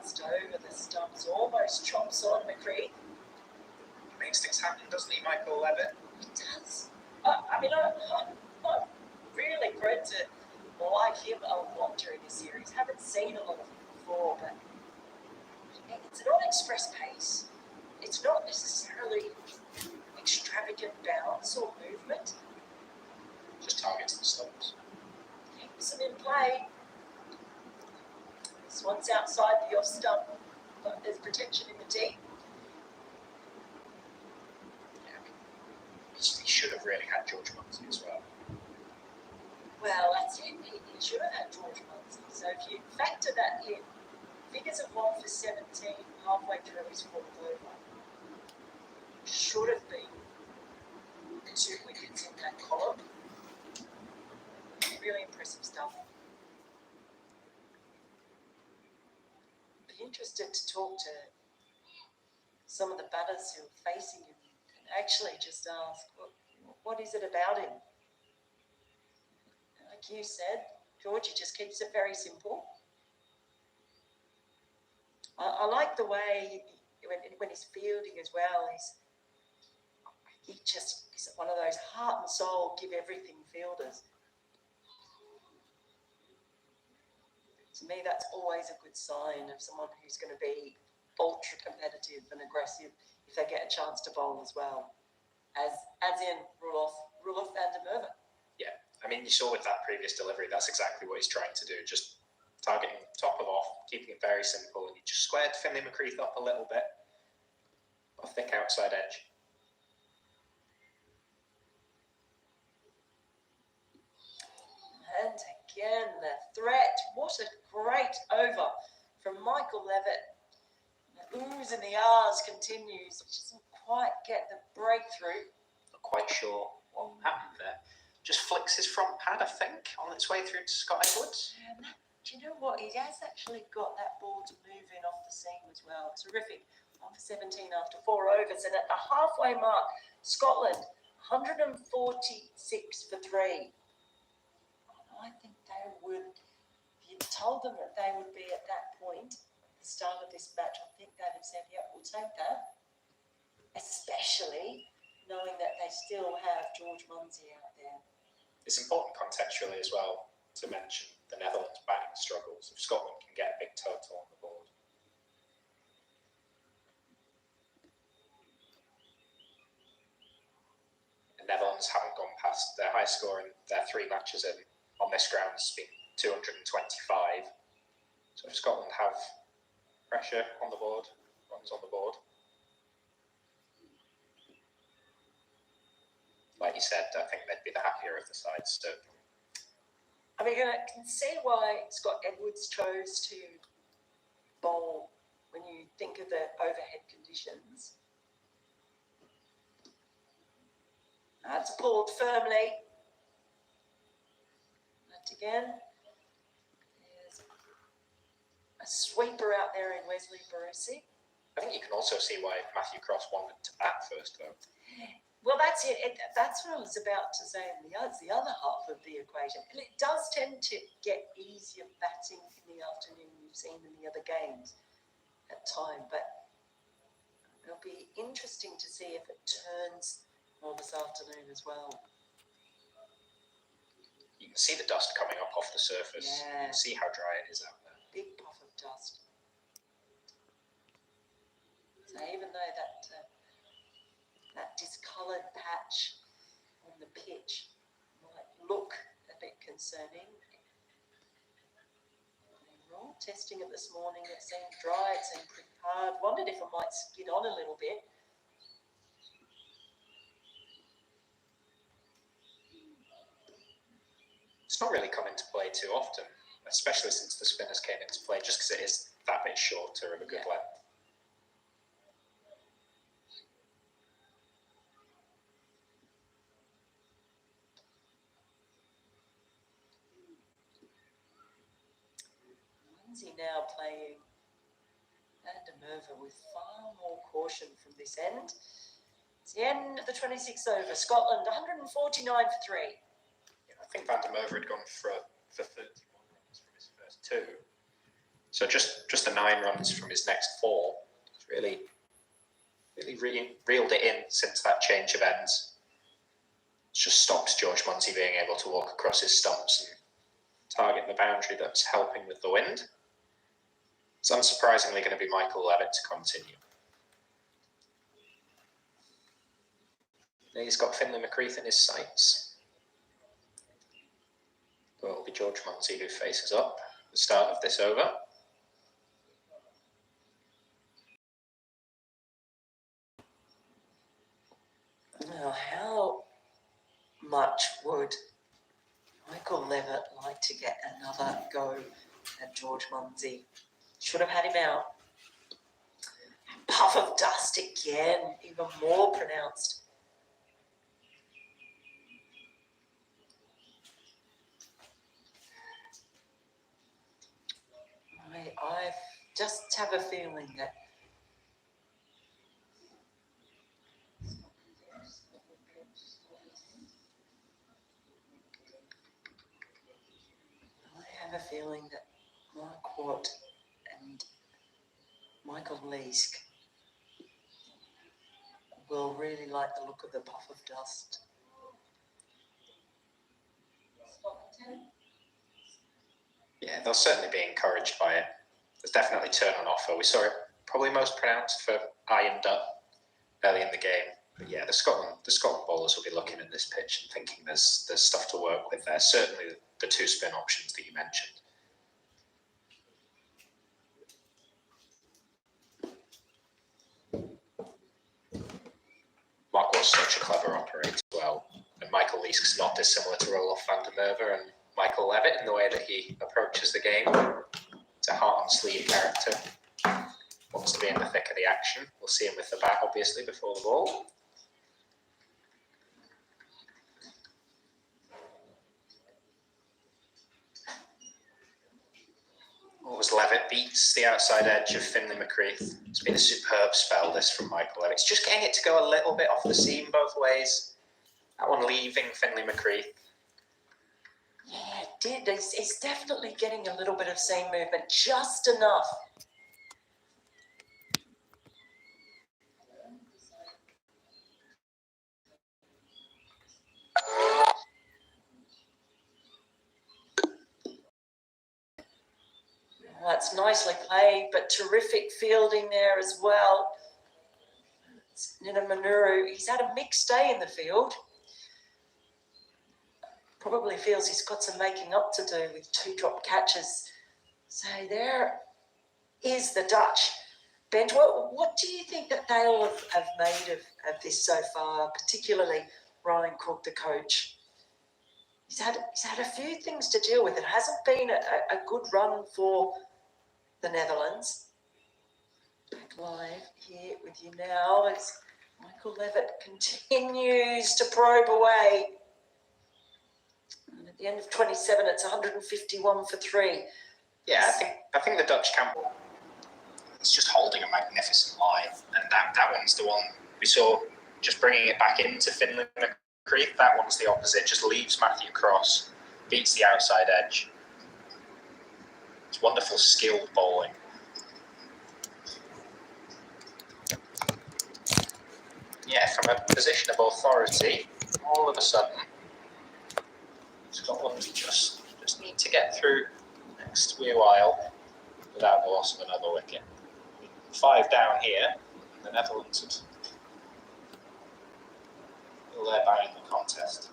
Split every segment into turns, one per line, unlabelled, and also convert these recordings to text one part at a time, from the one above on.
bounced over the stumps, almost chops on McCree.
Makes things happen, doesn't he, Michael Levitt?
He does. I I'm really bred to like him a lot during this series. Haven't seen a lot of him before, but it's not express pace. It's not necessarily extravagant bounce or movement.
Just targets the stumps.
Keeps them in play. This one's outside the off stump, but there's protection in the deep.
He should have really had George Munsey as well.
Well, that's it. He should have had George Munsey. So if you factor that in, figures of 1 for 17 halfway through his fourth over. Should have been 2 wickets in that column. Really impressive stuff. Be interested to talk to some of the batters who are facing him and actually just ask, what is it about him? Like you said, Georgie just keeps it very simple. I like the way when he's fielding as well, he just is one of those heart and soul, give everything fielders. To me, that's always a good sign of someone who's going to be ultra competitive and aggressive if they get a chance to bowl as well, as in Roelof van der Merwe.
Yeah, I mean, you saw with that previous delivery, that's exactly what he's trying to do, just targeting top of off, keeping it very simple, and he just squared Finlay McCreath up a little bit, a thick outside edge.
And again, the threat. What a great over from Michael Levitt. The oohs and the ahs continues. He doesn't quite get the breakthrough.
Not quite sure what happened there. Just flicks his front pad, I think, on its way through to Scott Edwards.
Do you know what? He has actually got that ball to move in off the seam as well. Terrific. 1 for 17 after 4 overs. And at the halfway mark, Scotland, 146 for 3. I think they would, if you told them that they would be at that point at the start of this match, I think they'd have said, yep, we'll take that. Especially knowing that they still have George Munsey out there.
It's important contextually as well to mention the Netherlands batting struggles. If Scotland can get a big total on the board. The Netherlands haven't gone past their high score in their 3 matches in. On this ground, it's been 225. So if Scotland have pressure on the board, runs on the board, like you said, I think they'd be the happier of the sides. So,
I mean, I can see why Scott Edwards chose to bowl when you think of the overhead conditions. That's pulled firmly. Again, there's a sweeper out there in Wesley Barussi.
I think you can also see why Matthew Cross wanted to bat first, though.
Well, that's it. That's what I was about to say. It's the other half of the equation. And it does tend to get easier batting in the afternoon. We've seen in the other games at time. But it'll be interesting to see if it turns more this afternoon as well.
You can see the dust coming up off the surface.
Yeah.
You can see how dry it is out there.
Big puff of dust. So even though that discoloured patch on the pitch might look a bit concerning, they were all testing it this morning. It seemed dry, it seemed pretty hard. Wondered if it might skid on a little bit.
It's not really come into play too often, especially since the spinners came into play, just because it is that bit shorter of a good length.
Munsey now playing van der Merwe with far more caution from this end. It's the end of the 26th over. Scotland 149 for 3.
I think Van der Merwe had gone for 31 runs from his first 2. So just the 9 runs from his next 4. Really reeled it in since that change of ends. It's just stopped George Munsey being able to walk across his stumps and target the boundary that's helping with the wind. It's unsurprisingly going to be Michael Levitt to continue. He's got Finlay McCreath in his sights. It will be George Munsey who faces up at the start of this over.
Well, how much would Michael Levitt like to get another go at George Munsey? Should have had him out. Puff of dust again, even more pronounced. I just have a feeling that Mark Watt and Michael Leask will really like the look of the puff of dust.
Yeah, they'll certainly be encouraged by it. There's definitely turn on offer. We saw it probably most pronounced for Ian Dutt early in the game. But yeah, the Scotland bowlers will be looking at this pitch and thinking there's stuff to work with there. Certainly the 2 spin options that you mentioned. Mark was such a clever operator as well. And Michael Leask's not dissimilar to Roloff van der Merwe and Michael Levitt in the way that he approaches the game. It's a heart and sleeve character. Wants to be in the thick of the action. We'll see him with the bat, obviously, before the ball. As Levitt beats the outside edge of Finlay McCreath. It's been a superb spell, this, from Michael Levitt. It's just getting it to go a little bit off the seam both ways. That one leaving Finlay McCreath.
Yeah, it did. It's definitely getting a little bit of seam movement, just enough. That's nicely played, but terrific fielding there as well. Nina Manuru, he's had a mixed day in the field. Probably feels he's got some making up to do with 2 drop catches. So there is the Dutch bench. What do you think that they'll have made of this so far, particularly Ryan Cook, the coach? He's had a few things to deal with. It hasn't been a good run for the Netherlands. Back live here with you now as Michael Levitt continues to probe away. And at the end of 27, it's 151 for 3.
Yeah, I think the Dutch camp is just holding a magnificent line, and that one's the one we saw. Just bringing it back into Finlay McCreath. That one's the opposite. Just leaves Matthew Cross, beats the outside edge. It's wonderful skilled bowling. Yeah, from a position of authority, all of a sudden, Scotland just need to get through the next wee while without the loss of another wicket. 5 down here, the Netherlands will thereby in the contest.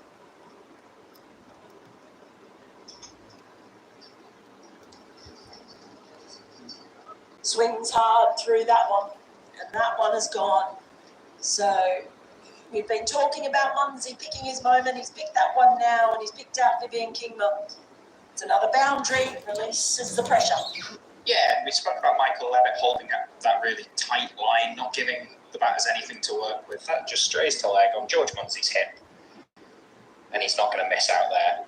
Swings hard through that one, and that one has gone. So we've been talking about Munsey picking his moment. He's picked that one now, and he's picked out Vivian Kingma. It's another boundary, releases the pressure.
Yeah, we spoke about Michael Levitt holding that really tight line, not giving the batters anything to work with. That just strays to leg on George Munsey's hip, and he's not going to miss out there.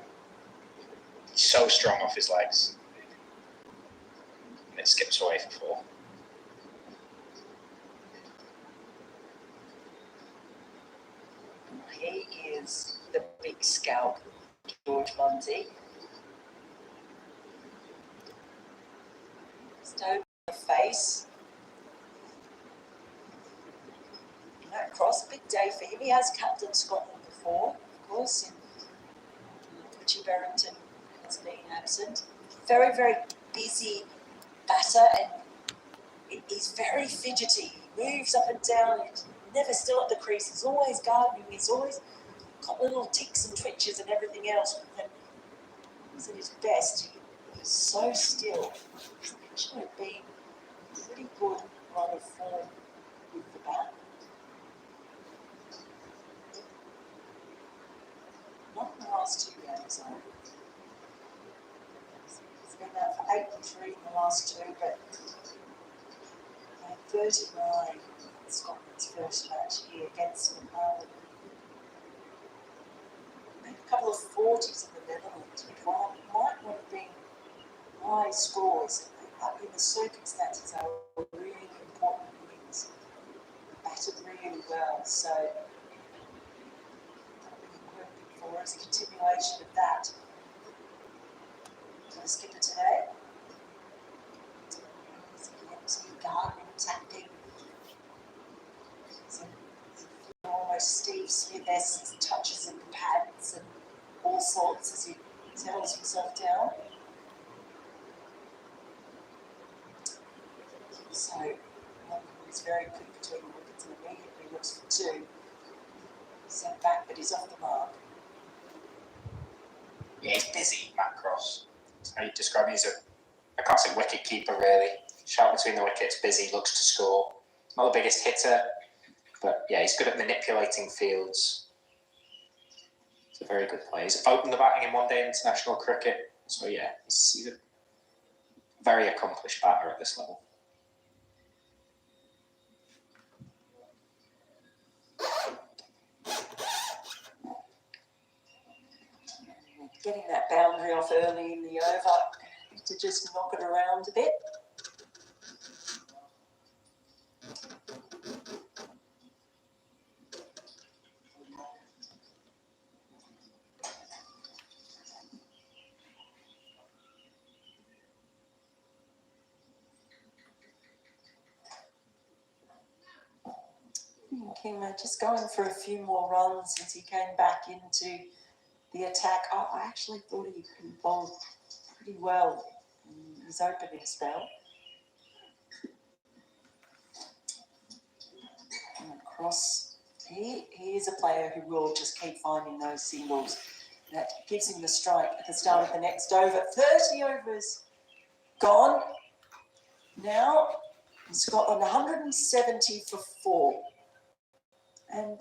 He's so strong off his legs. And it skips away for 4.
He is the big scalp, George Munsey. pace. That cross, big day for him. He has captained Scotland before, of course. Richie Berrington has been absent. Very, very busy batter, and he's very fidgety. He moves up and down. He's never still at the crease. He's always gardening. He's always got little ticks and twitches and everything else. When he's at his best, he's so still. He's actually been pretty good run of form with the bat. Not in the last 2 games, though. He's been out for 8 and 3 in the last 2, but 39 in Scotland's first match here against Nepal. Made a couple of 40s in the Netherlands, which might not have been high scores. But in the circumstances, they were really important innings. Batted really well, so for us, a continuation of that. For the skipper today, gardening, tapping. So, almost Steve Smith-esque touches and pads and all sorts as he settles himself down. So, he's very quick between the wickets and immediately looks for 2. Sent back, but he's off the mark.
Yeah, he's busy, Matt Cross. That's how you describe him. He's a classic wicket keeper, really. Sharp between the wickets, busy, looks to score. Not the biggest hitter, but yeah, he's good at manipulating fields. He's a very good player. He's opened the batting in one-day international cricket, so yeah, he's a very accomplished batter at this level.
Getting that boundary off early in the over to just knock it around a bit. Kingman just going for a few more runs since he came back into the attack. I actually thought he bowled pretty well in his opening spell. And across, he is a player who will just keep finding those singles. That gives him the strike at the start of the next over. 30 overs gone. Now, Scotland 170 for 4. And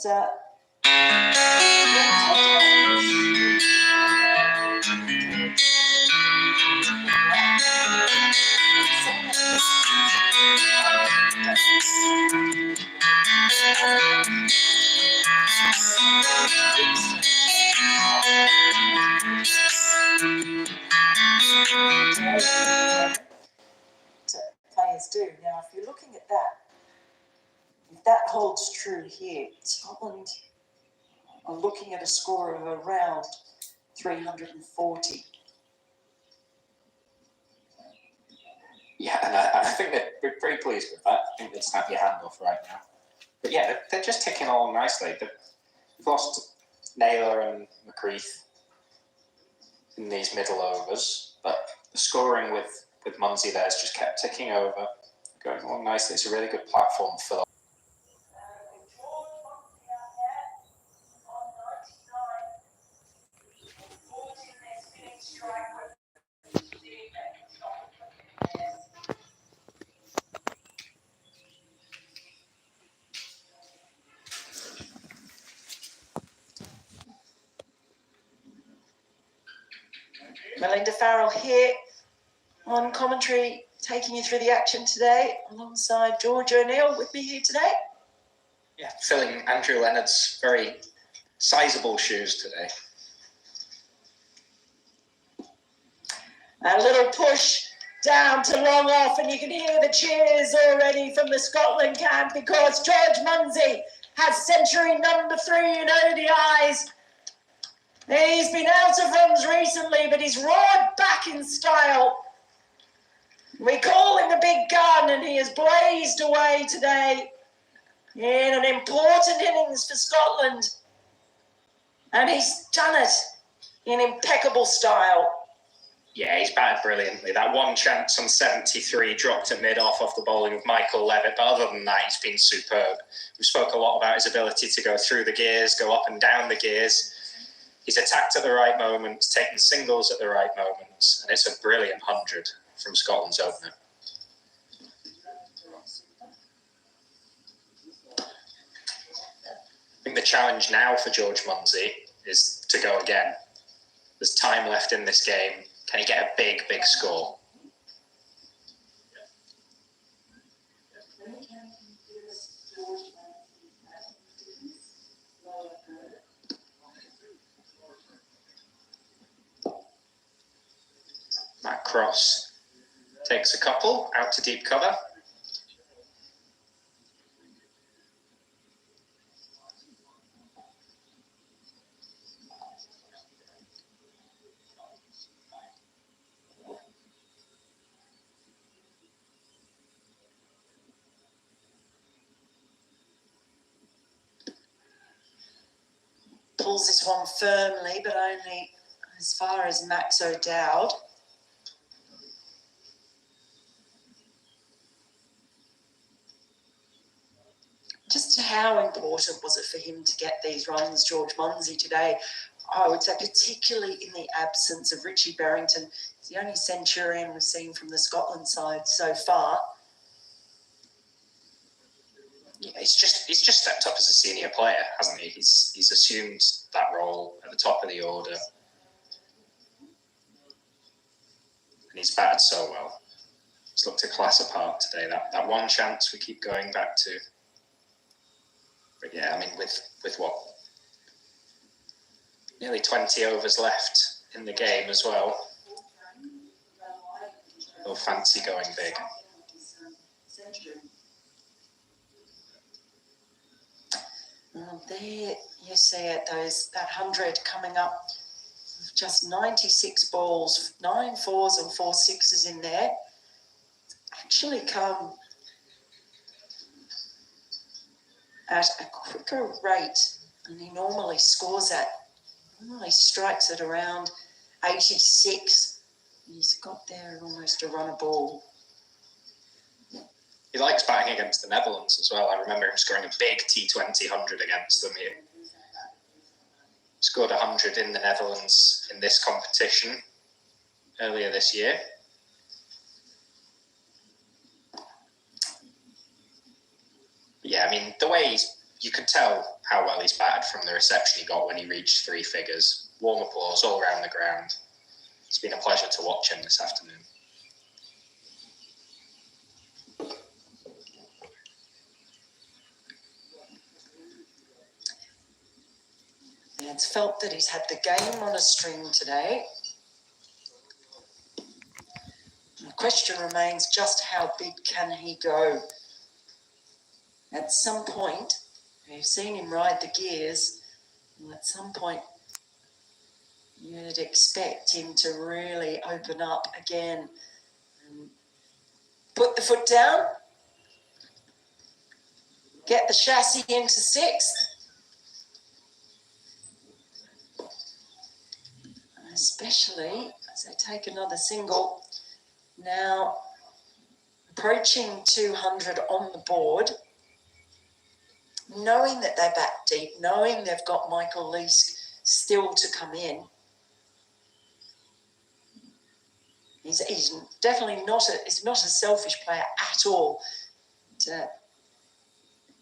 players do. Now, if you're looking at that, if that holds true here, Scotland are looking at a score of around 340.
Yeah, and I think that we're pretty pleased with that. I think they'd snap your hand off right now. But yeah, they're just ticking along nicely. They've lost Naylor and McCreath in these middle overs, but the scoring with Munsey there has just kept ticking over, going along nicely. It's a really good platform for them.
Melinda Farrell here on commentary, taking you through the action today, alongside George O'Neill with me here today.
Yeah, filling Andrew Leonard's very sizable shoes today.
A little push down to long off, and you can hear the cheers already from the Scotland camp because George Munsey has century number 3 in ODIs. He's been out of runs recently, but he's roared back in style. We call him the big gun, and he has blazed away today in an important innings for Scotland. And he's done it in impeccable style.
Yeah, he's batted brilliantly. That one chance on 73 dropped at mid-off the bowling of Michael Levitt, but other than that, he's been superb. We spoke a lot about his ability to go through the gears, go up and down the gears. He's attacked at the right moments, taken singles at the right moments, and it's a brilliant 100 from Scotland's opener. I think the challenge now for George Munsey is to go again. There's time left in this game. Can he get a big, big score? Matt Cross takes a couple out to deep cover.
Pulls this one firmly, but only as far as Max O'Dowd. Just how important was it for him to get these runs, George Munsey, today? I would say particularly in the absence of Richie Berrington. It's the only centurion we've seen from the Scotland side so far.
Yeah, he's just stepped up as a senior player, hasn't he? He's assumed that role at the top of the order. And he's batted so well. He's looked a class apart today. That one chance we keep going back to. But yeah, I mean, with what? Nearly 20 overs left in the game as well. They'll fancy going big.
Well, there you see it, that 100 coming up. Just 96 balls, 9 fours and 4 sixes in there. Actually come at a quicker rate than he normally scores at. Normally strikes at around 86. He's got there almost a run a ball.
He likes batting against the Netherlands as well. I remember him scoring a big T20 100 against them. He scored 100 in the Netherlands in this competition earlier this year. Yeah, I mean, the way you could tell how well he's batted from the reception he got when he reached 3 figures. Warm applause all around the ground. It's been a pleasure to watch him this afternoon.
It's felt that he's had the game on a string today. The question remains, just how big can he go? At some point, we've seen him ride the gears, and at some point you'd expect him to really open up again and put the foot down, get the chassis into 6th. Especially as they take another single. Now approaching 200 on the board, knowing that they bat deep, knowing they've got Michael Leask still to come in. He's definitely not a selfish player at all.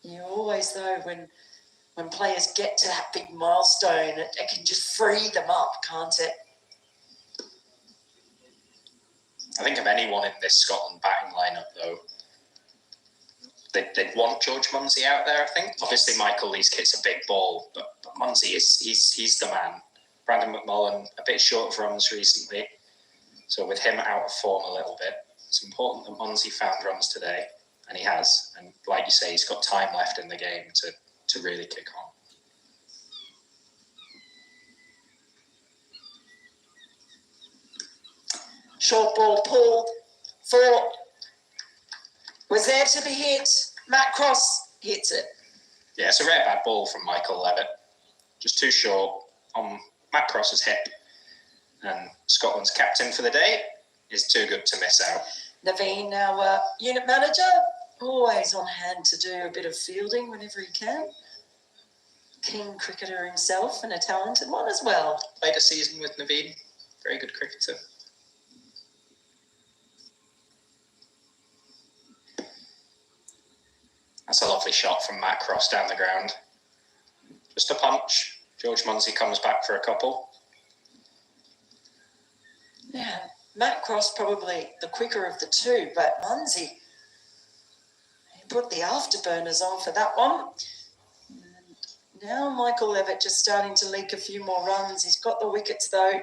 You always, though, when players get to that big milestone, it can just free them up, can't it?
I think of anyone in this Scotland batting lineup, though, they'd want George Munsey out there, I think. Obviously, Michael Leask hits a big ball, but Munsey, he's the man. Brandon McMullen, a bit short of runs recently. So with him out of form a little bit, it's important that Munsey found runs today, and he has. And like you say, he's got time left in the game to really kick on.
Short ball pulled 4 was there to be hit. Matt Cross hits it.
Yeah, it's a rare bad ball from Michael Levitt. Just too short on Matt Cross's hip. And Scotland's captain for the day is too good to miss out.
Naveen, our unit manager, always on hand to do a bit of fielding whenever he can. Keen cricketer himself and a talented one as well.
Played a season with Naveen. Very good cricketer. That's a lovely shot from Matt Cross down the ground. Just a punch. George Munsey comes back for a couple.
Yeah, Matt Cross probably the quicker of the two, but Munsey, he put the afterburners on for that one. And now Michael Levitt just starting to leak a few more runs. He's got the wickets though.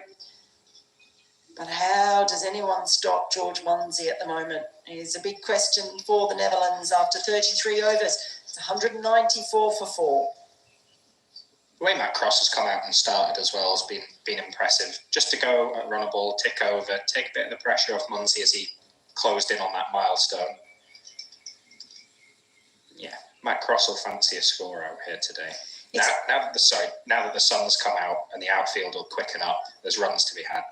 But how does anyone stop George Munsey at the moment? Is a big question for the Netherlands after 33 overs. It's 194 for 4.
The way Matt Cross has come out and started as well has been impressive. Just to go run a ball, tick over, take a bit of the pressure off Munsey as he closed in on that milestone. Yeah, Matt Cross will fancy a score out here today. Now that the sun's come out and the outfield will quicken up, there's runs to be had.